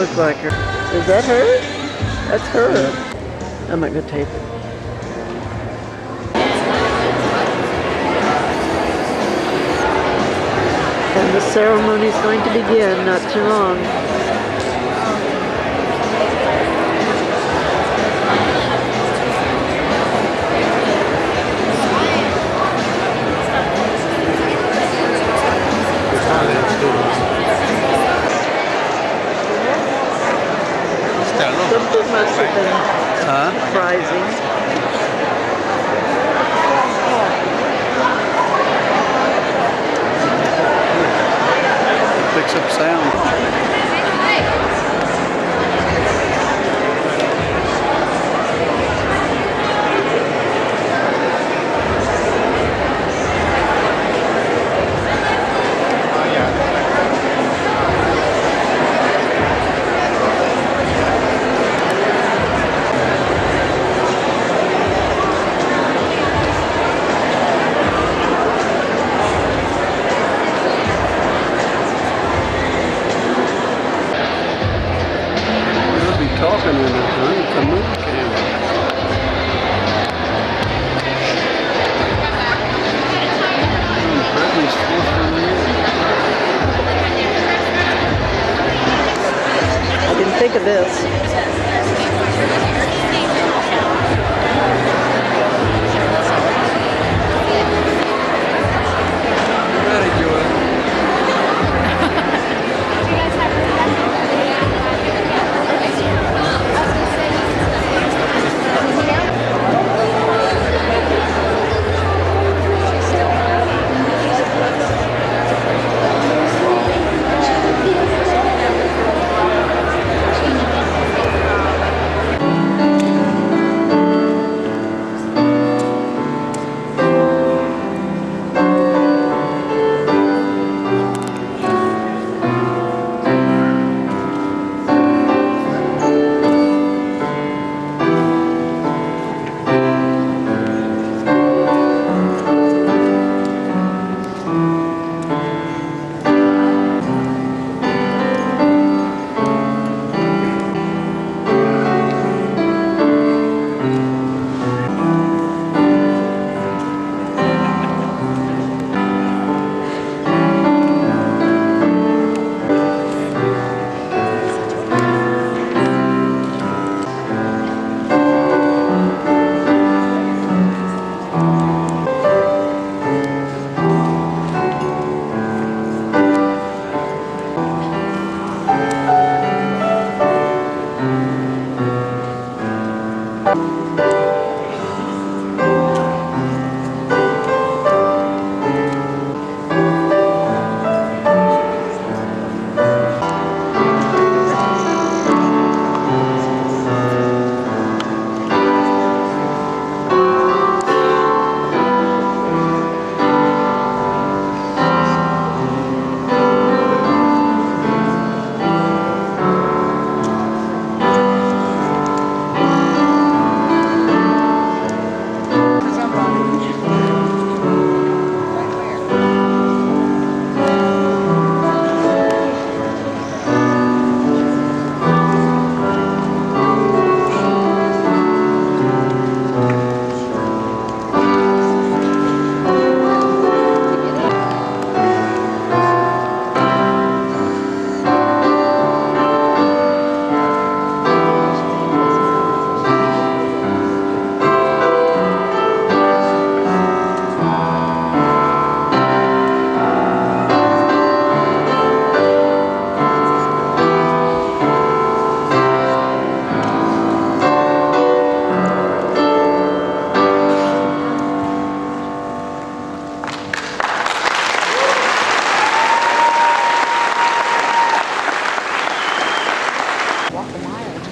look like her. Is that her? That's her. I'm not going to tape it. And the ceremony is going to begin not too long. Something must have been surprising. Picks up sound. Talking in it, communicating. Brittany's I didn't think of this.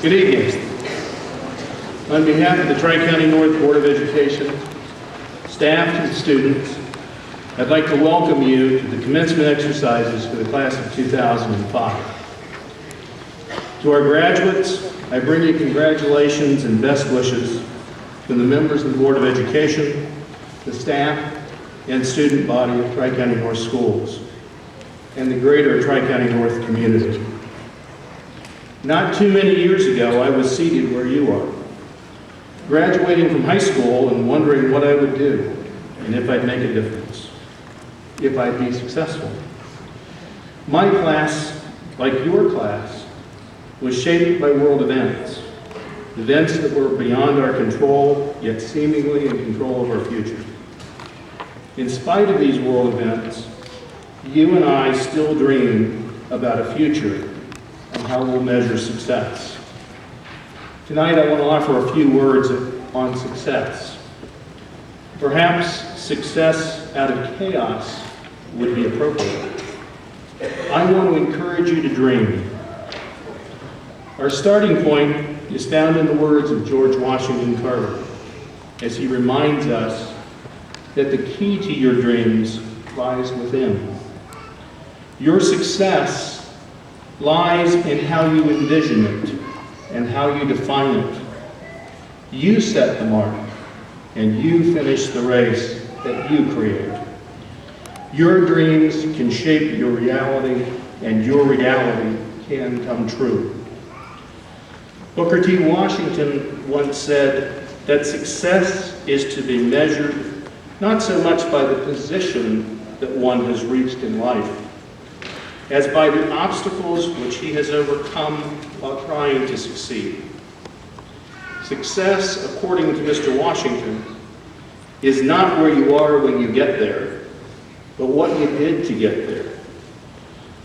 Good evening. On behalf of the Tri-County North Board of Education, staff and students, I'd like to welcome you to the commencement exercises for the class of 2005. To our graduates, I bring you congratulations and best wishes from the members of the Board of Education, the staff, and student body of Tri-County North Schools, and the greater Tri-County North community. Not too many years ago, I was seated where you are, graduating from high school and wondering what I would do and if I'd make a difference, if I'd be successful. My class, like your class, was shaped by world events that were beyond our control, yet seemingly in control of our future. In spite of these world events, you and I still dream about a future and how we'll measure success. Tonight I want to offer a few words on success. Perhaps success out of chaos would be appropriate. I want to encourage you to dream. Our starting point is found in the words of George Washington Carver, as he reminds us that the key to your dreams lies within. Your success lies in how you envision it and how you define it. You set the mark, and you finish the race that you create. Your dreams can shape your reality, and your reality can come true. Booker T. Washington once said that success is to be measured not so much by the position that one has reached in life, as by the obstacles which he has overcome while trying to succeed. Success, according to Mr. Washington, is not where you are when you get there, but what you did to get there.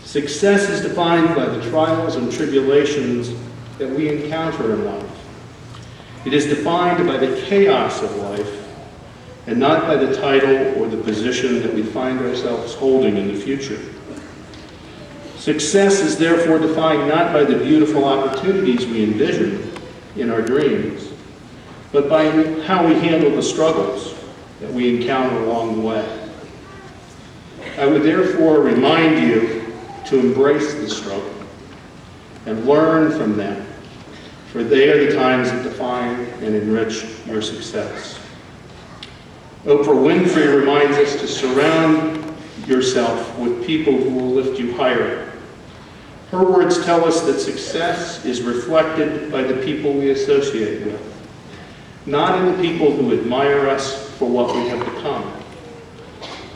Success is defined by the trials and tribulations that we encounter in life. It is defined by the chaos of life and not by the title or the position that we find ourselves holding in the future. Success is therefore defined not by the beautiful opportunities we envision in our dreams, but by how we handle the struggles that we encounter along the way. I would therefore remind you to embrace the struggle and learn from them, for they are the times that define and enrich your success. Oprah Winfrey reminds us to surround yourself with people who will lift you higher. Her words tell us that success is reflected by the people we associate with, not in the people who admire us for what we have become.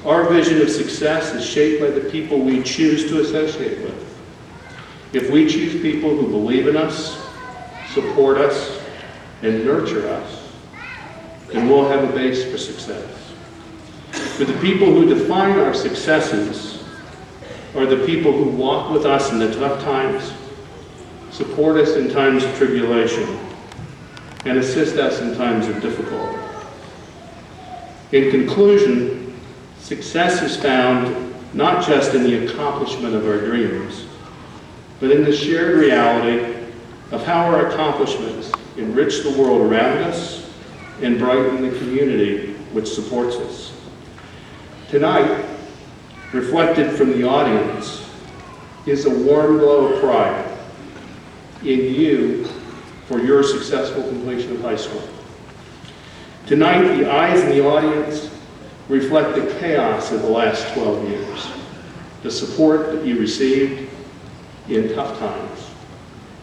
Our vision of success is shaped by the people we choose to associate with. If we choose people who believe in us, support us, and nurture us, then we'll have a base for success. For the people who define our successes are the people who walk with us in the tough times, support us in times of tribulation, and assist us in times of difficulty. In conclusion, success is found not just in the accomplishment of our dreams, but in the shared reality of how our accomplishments enrich the world around us and brighten the community which supports us. Tonight, reflected from the audience, is a warm glow of pride in you for your successful completion of high school. Tonight, the eyes in the audience reflect the chaos of the last 12 years, the support that you received in tough times,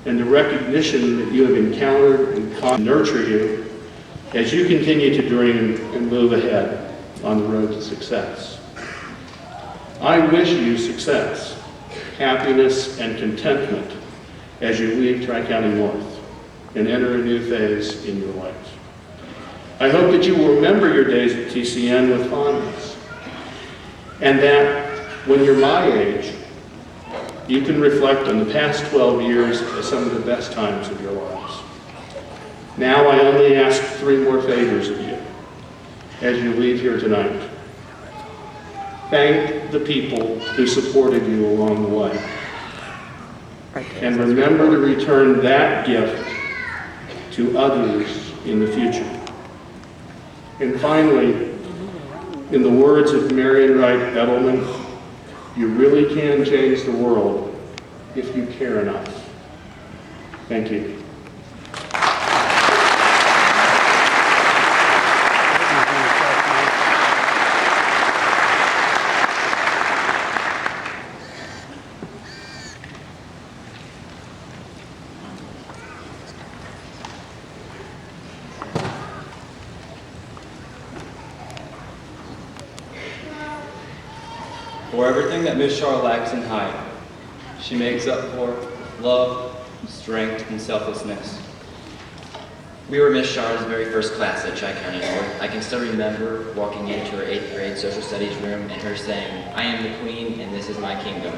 and the recognition that you have encountered and nurture you as you continue to dream and move ahead on the road to success. I wish you success, happiness, and contentment as you leave Tri-County North and enter a new phase in your life. I hope that you will remember your days at TCN with fondness, and that when you're my age, you can reflect on the past 12 years as some of the best times of your lives. Now I only ask 3 more favors of you as you leave here tonight. Thank the people who supported you along the way. And remember to return that gift to others in the future. And finally, in the words of Marian Wright Edelman, you really can change the world if you care enough. Thank you. For everything that Miss Shaw lacks in height, she makes up for love, strength, and selflessness. We were Miss Shaw's very first class at Tri-County North. I can still remember walking into her 8th grade social studies room and her saying, "I am the queen and this is my kingdom."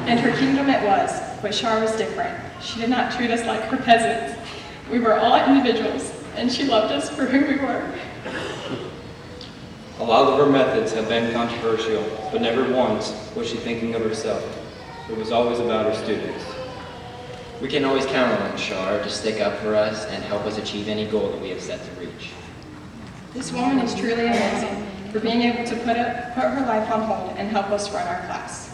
And her kingdom it was, but Shar was different. She did not treat us like her peasants. We were all individuals, and she loved us for who we were. A lot of her methods have been controversial, but never once was she thinking of herself. It was always about her students. We can always count on Shar to stick up for us and help us achieve any goal that we have set to reach. This woman is truly amazing for being able to put her life on hold and help us run our class.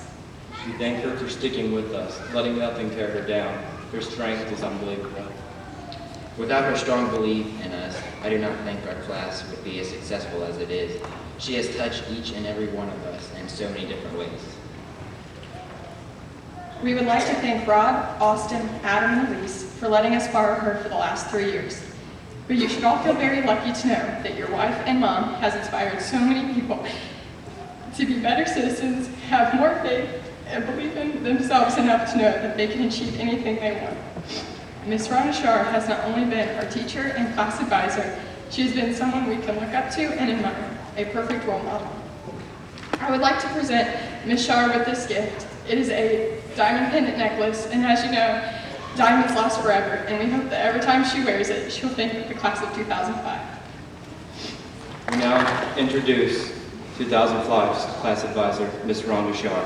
She thanked her for sticking with us, letting nothing tear her down. Her strength is unbelievable. Without her strong belief in us, I do not think our class would be as successful as it is. She has touched each and every one of us in so many different ways. We would like to thank Rod, Austin, Adam, and Elise for letting us borrow her for the last 3 years. But you should all feel very lucky to know that your wife and mom has inspired so many people to be better citizens, have more faith, and believe in themselves enough to know that they can achieve anything they want. Miss Rhonda Shar has not only been our teacher and class advisor, she has been someone we can look up to and admire, a perfect role model. I would like to present Miss Shar with this gift. It is a diamond pendant necklace, and as you know, diamonds last forever, and we hope that every time she wears it, she'll think of the class of 2005. We now introduce 2005's class advisor, Miss Rhonda Shaw.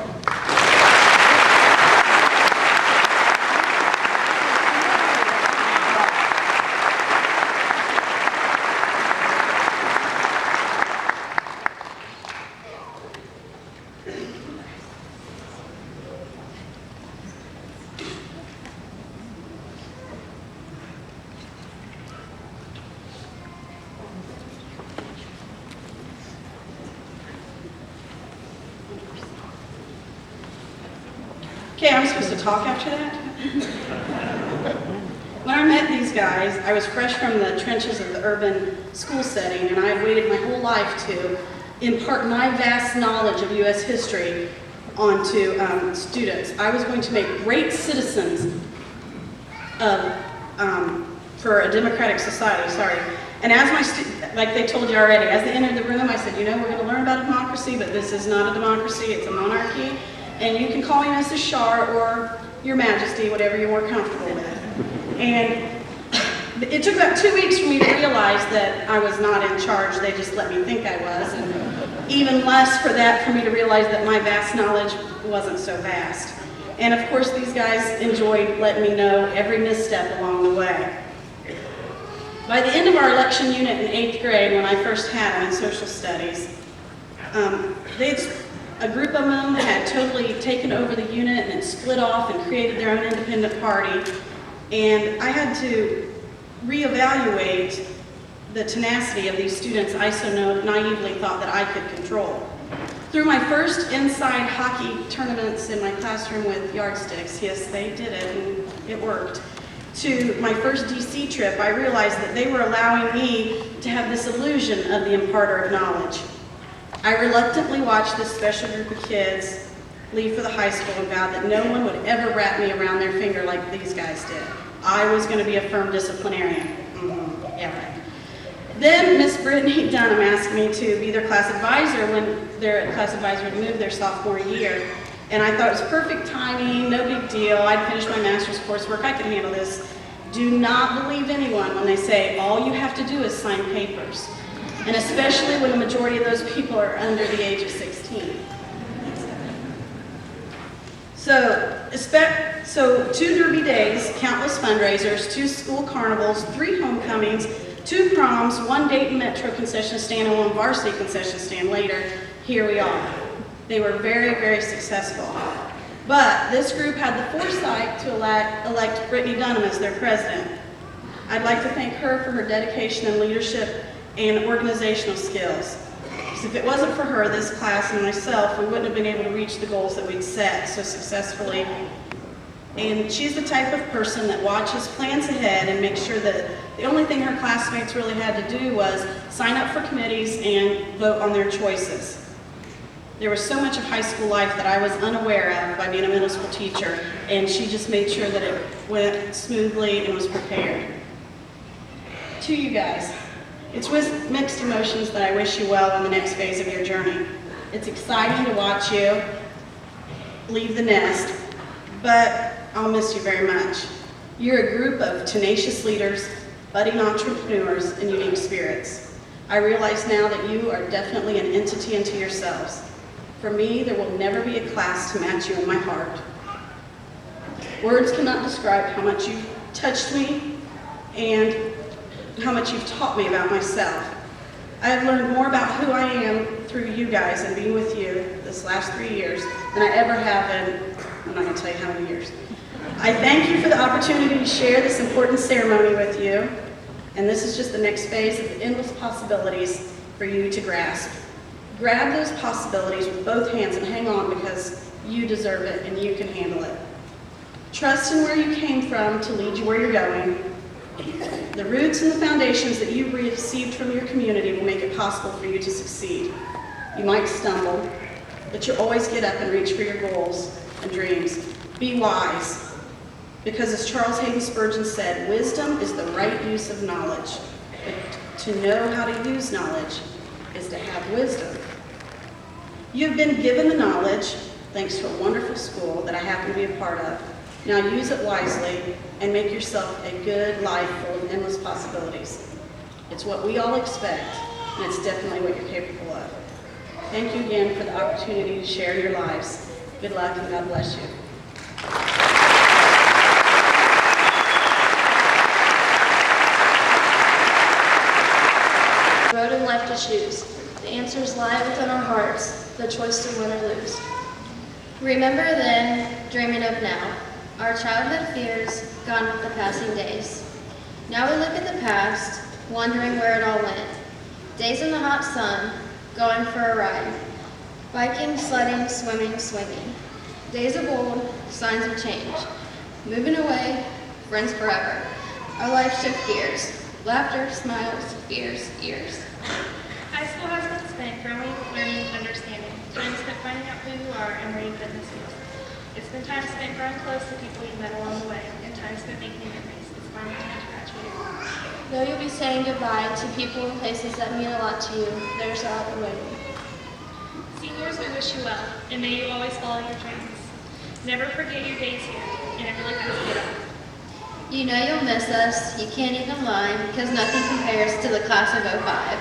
Okay, I'm supposed to talk after that? When I met these guys, I was fresh from the trenches of the urban school setting, and I had waited my whole life to impart my vast knowledge of U.S. history onto students. I was going to make great citizens for a democratic society, And as my like they told you already, as they entered the room, I said, you know, we're going to learn about democracy, but this is not a democracy, it's a monarchy. And you can call me Mrs. Shar or Your Majesty, whatever you're more comfortable with. And it took about 2 weeks for me to realize that I was not in charge. They just let me think I was. And even less for that for me to realize that my vast knowledge wasn't so vast. And of course, these guys enjoyed letting me know every misstep along the way. By the end of our election unit in 8th grade, when I first had them in social studies, a group of them had totally taken over the unit and had split off and created their own independent party. And I had to reevaluate the tenacity of these students I so naively thought that I could control. Through my first inside hockey tournaments in my classroom with yardsticks, yes, they did it and it worked, to my first DC trip, I realized that they were allowing me to have this illusion of the imparter of knowledge. I reluctantly watched this special group of kids leave for the high school and vowed that no one would ever wrap me around their finger like these guys did. I was going to be a firm disciplinarian. Yeah, right. Then Miss Brittany Dunham asked me to be their class advisor when their class advisor had moved their sophomore year. And I thought it was perfect timing, no big deal. I'd finished my master's coursework, I could handle this. Do not believe anyone when they say all you have to do is sign papers. And especially when the majority of those people are under the age of 16. So 2 derby days, countless fundraisers, 2 school carnivals, 3 homecomings, 2 proms, 1 Dayton Metro concession stand, and 1 varsity concession stand later, here we are. They were very, very successful. But this group had the foresight to elect Brittany Dunham as their president. I'd like to thank her for her dedication and leadership and organizational skills. Because if it wasn't for her, this class and myself, we wouldn't have been able to reach the goals that we'd set so successfully. And she's the type of person that watches, plans ahead, and makes sure that the only thing her classmates really had to do was sign up for committees and vote on their choices. There was so much of high school life that I was unaware of by being a middle school teacher, and she just made sure that it went smoothly and was prepared. To you guys, it's with mixed emotions that I wish you well in the next phase of your journey. It's exciting to watch you leave the nest, but I'll miss you very much. You're a group of tenacious leaders, budding entrepreneurs, and unique spirits. I realize now that you are definitely an entity unto yourselves. For me, there will never be a class to match you in my heart. Words cannot describe how much you've touched me and how much you've taught me about myself. I have learned more about who I am through you guys and being with you this last 3 years than I ever have in, I'm not going to tell you how many years. I thank you for the opportunity to share this important ceremony with you, and this is just the next phase of the endless possibilities for you to grasp. Grab those possibilities with both hands and hang on, because you deserve it and you can handle it. Trust in where you came from to lead you where you're going. The roots and the foundations that you received from your community will make it possible for you to succeed. You might stumble, but you'll always get up and reach for your goals and dreams. Be wise, because as Charles Hayden Spurgeon said, wisdom is the right use of knowledge. But to know how to use knowledge is to have wisdom. You've been given the knowledge thanks to a wonderful school that I happen to be a part of. Now use it wisely and make yourself a good life full of endless possibilities. It's what we all expect, and it's definitely what you're capable of. Thank you again for the opportunity to share your lives. Good luck and God bless you. Road in life to choose. The answers lie within our hearts, the choice to win or lose. Remember then, dreaming of now. Our childhood fears, gone with the passing days. Now we look at the past, wondering where it all went. Days in the hot sun, going for a ride. Biking, sledding, swimming, swinging. Days of old, signs of change. Moving away, friends forever. Our lives shift gears. Laughter, smiles, fears, years. High school has been spent growing, learning, understanding. Time spent finding out who you are and where you've been this year. It's been time spent growing close to people you've met along the way, and time spent making memories. It's finally time to graduate. Though you'll be saying goodbye to people and places that mean a lot to you, there's a lot waiting. Seniors, we wish you well, and may you always follow your dreams. Never forget your days here, and it really does get up. You know you'll miss us, you can't even lie, because nothing compares to the class of '05.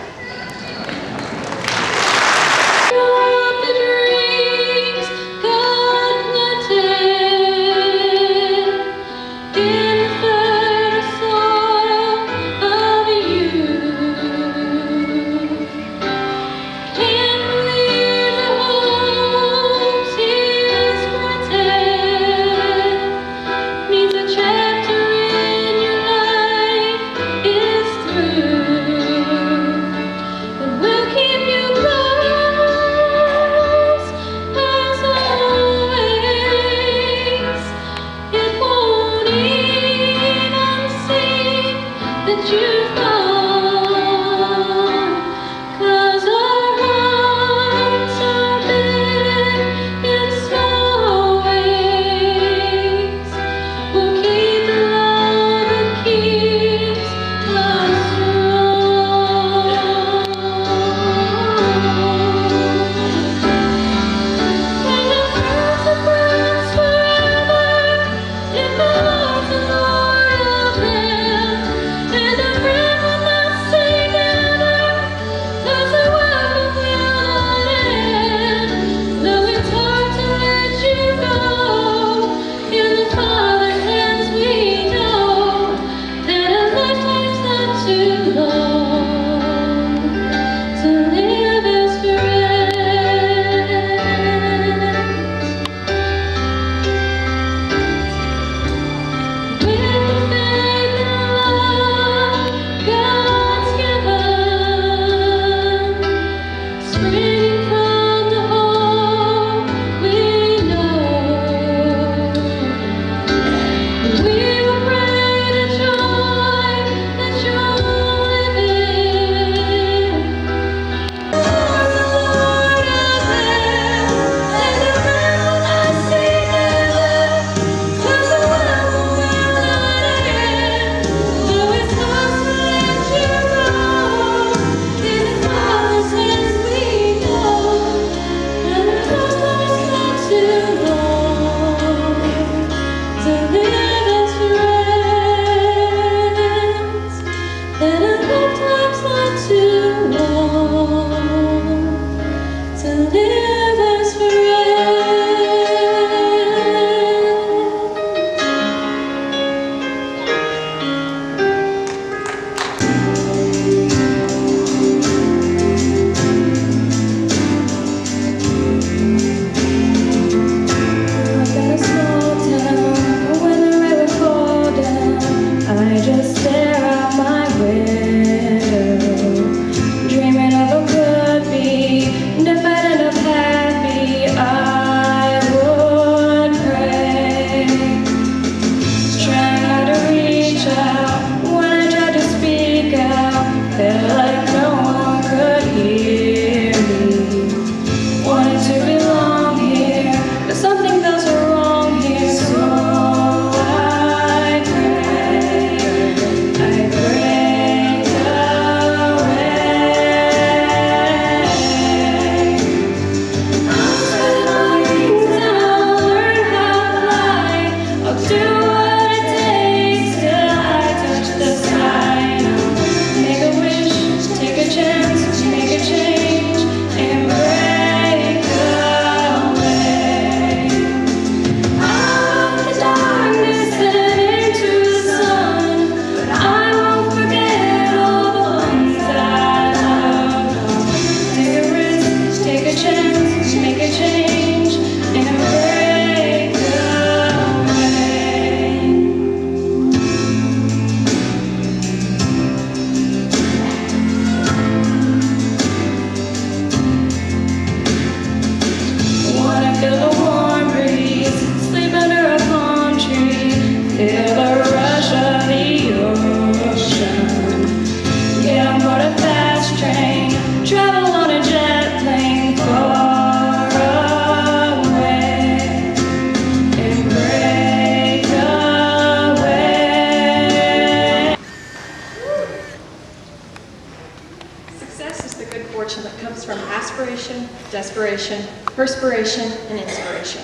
desperation, perspiration, and inspiration.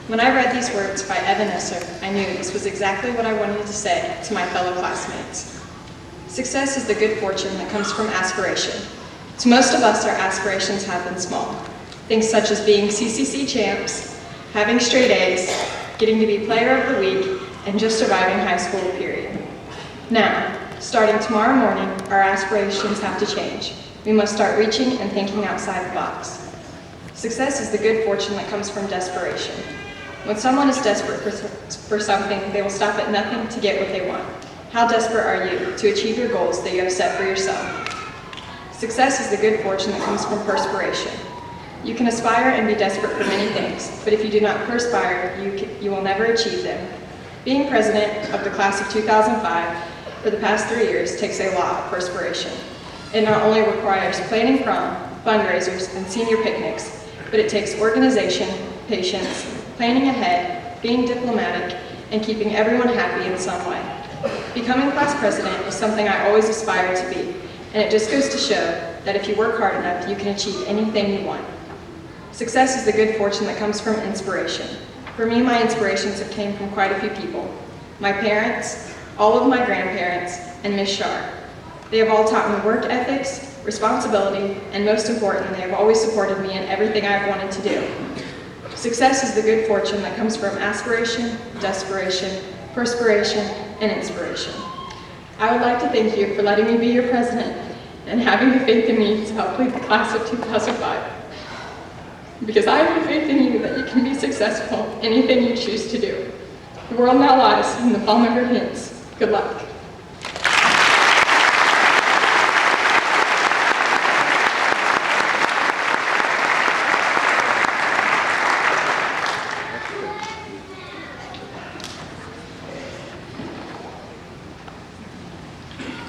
When I read these words by Evan Esser, I knew this was exactly what I wanted to say to my fellow classmates. Success is the good fortune that comes from aspiration. To most of us, our aspirations have been small. Things such as being CCC champs, having straight A's, getting to be player of the week, and just surviving high school, period. Now, starting tomorrow morning, our aspirations have to change. We must start reaching and thinking outside the box. Success is the good fortune that comes from desperation. When someone is desperate for something, they will stop at nothing to get what they want. How desperate are you to achieve your goals that you have set for yourself? Success is the good fortune that comes from perspiration. You can aspire and be desperate for many things, but if you do not perspire, you will never achieve them. Being president of the class of 2005 for the past 3 years takes a lot of perspiration. It not only requires planning prom, fundraisers, and senior picnics, but it takes organization, patience, planning ahead, being diplomatic, and keeping everyone happy in some way. Becoming class president is something I always aspired to be, and it just goes to show that if you work hard enough, you can achieve anything you want. Success is the good fortune that comes from inspiration. For me, my inspirations have came from quite a few people. My parents, all of my grandparents, and Miss Shar. They have all taught me work ethics, responsibility, and most importantly, they have always supported me in everything I've wanted to do. Success is the good fortune that comes from aspiration, desperation, perspiration, and inspiration. I would like to thank you for letting me be your president and having the faith in me to help lead the class of 2005. Because I have the faith in you that you can be successful in anything you choose to do. The world now lies in the palm of your hands. Good luck.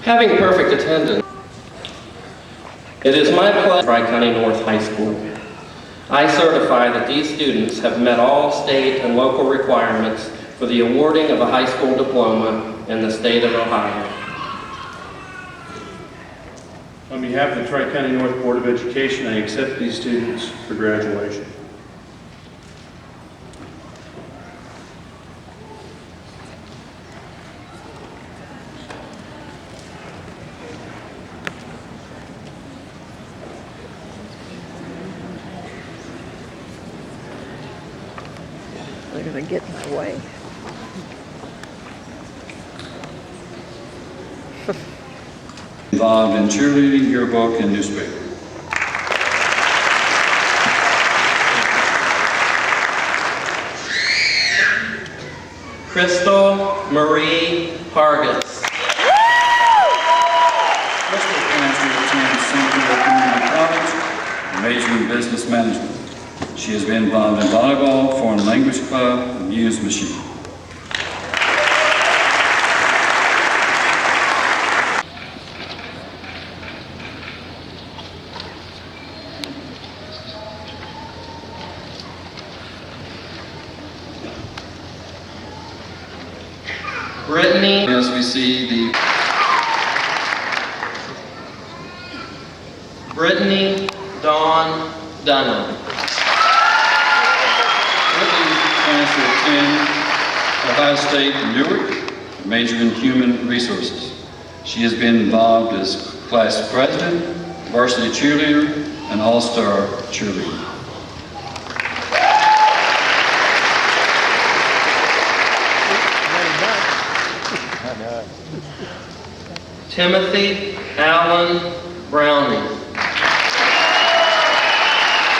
Having perfect attendance, it is my pleasure at Wright County North High School. I certify that these students have met all state and local requirements for the awarding of a high school diploma in the state of Ohio. On behalf of the Tri-County North Board of Education, I accept these students for graduation. They're going to get in my way. Involved in cheerleading, yearbook, and newspaper. Crystal Marie Hargis. Crystal plans to attend St. Clair Community College, major in business management. She has been involved in volleyball, foreign language club, and Muse Machine. Brittany. As we see the Brittany Dunham Landis. Brittany plans to attend Ohio State in Newark, major in human resources. She has been involved as class president, varsity cheerleader, and all-star cheerleader. Timothy Allen Browning.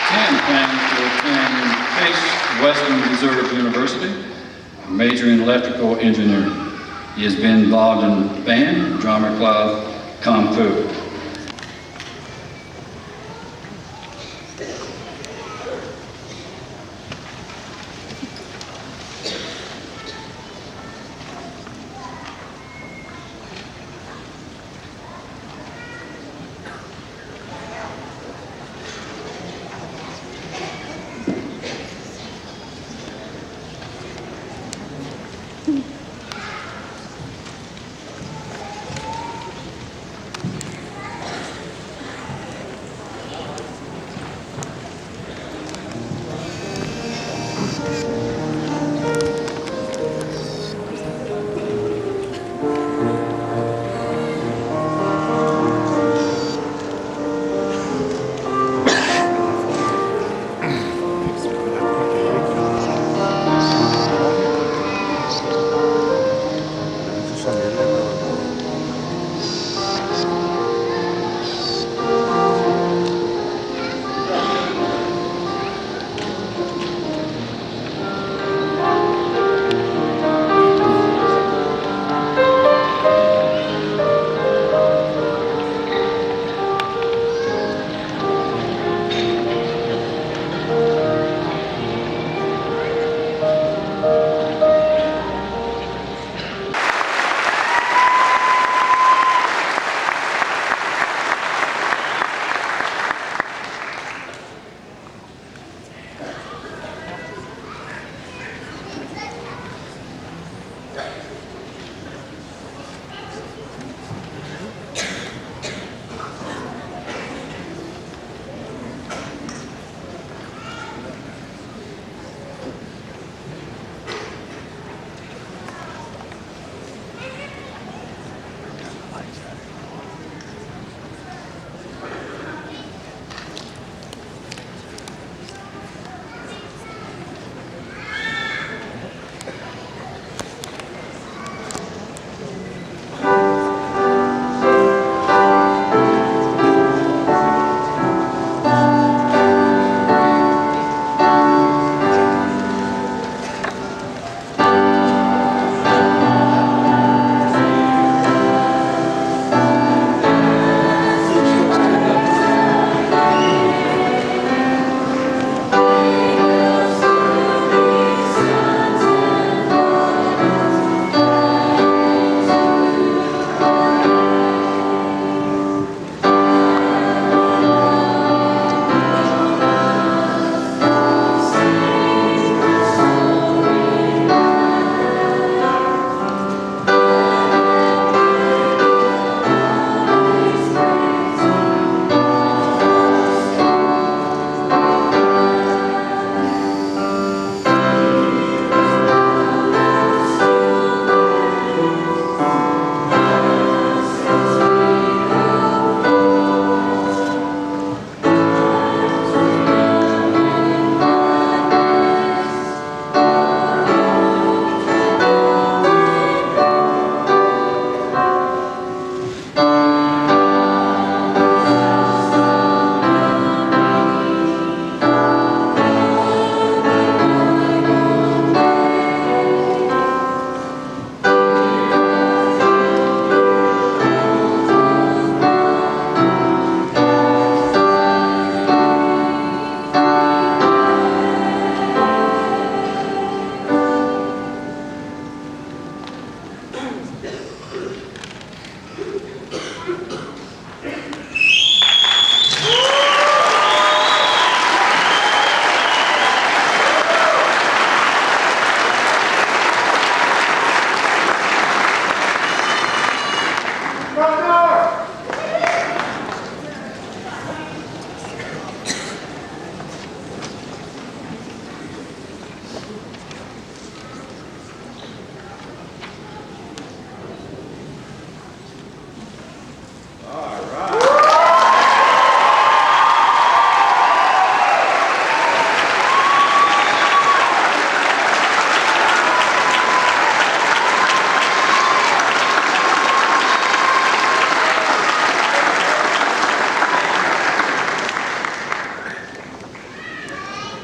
Tim plans to attend Case Western Reserve University, major in electrical engineering. He has been involved in band, drama club, kung fu.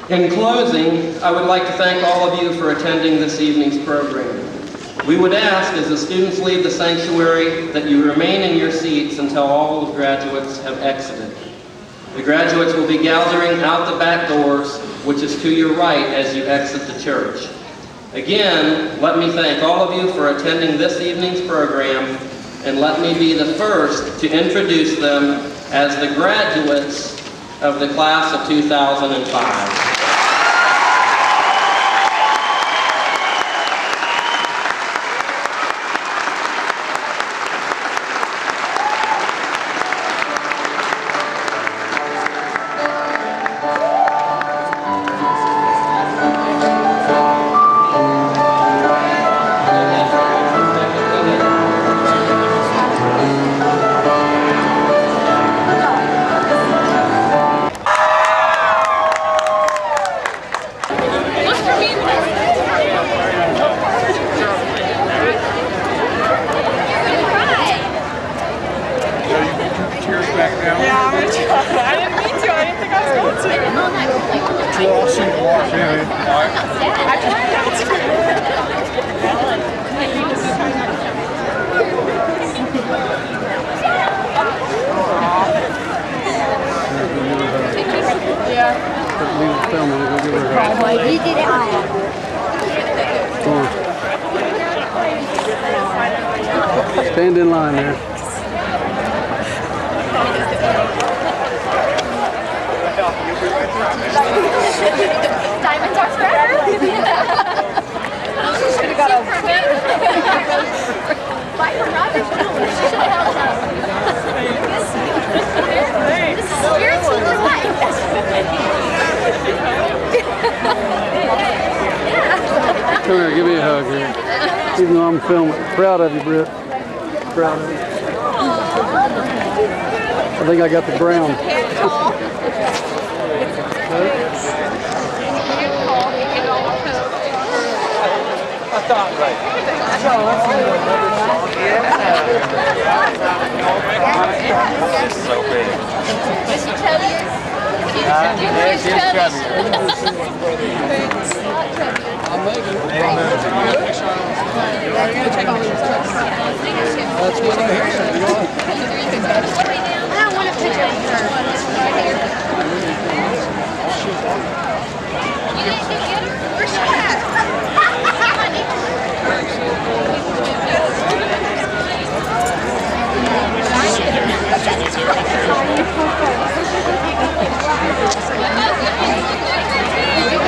In closing, I would like to thank all of you for attending this evening's program. We would ask, as the students leave the sanctuary, that you remain in your seats until all the graduates have exited. The graduates will be gathering out the back doors, which is to your right as you exit the church. Again, let me thank all of you for attending this evening's program, and let me be the first to introduce them as the graduates of the class of 2005. Stand in line there. Diamonds are forever. She should have got a fight from Roger. She should have held up. This is your teacher's life. Come here, give me a hug here. Even though I'm filming. Proud of you, Britt. Proud of you. I think I got the brown. I thought right. So big. Did she tell you? I'm making it. That's what I hear. I don't want a picture of her. You didn't get her? Where's she at?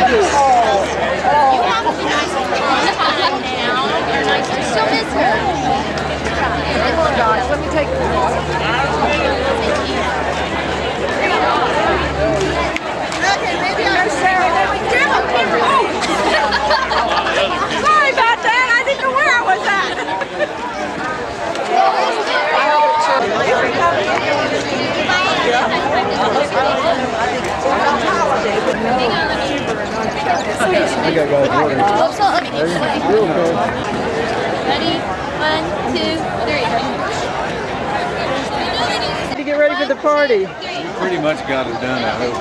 You have to be nice and fine now. You're nice. I still miss her. Oh gosh, let me take this. Okay, maybe I'll share it. Sorry about that. I didn't know where I was at. Ready? 1, 2, 3. To get ready for the party. Pretty much got it done, I hope.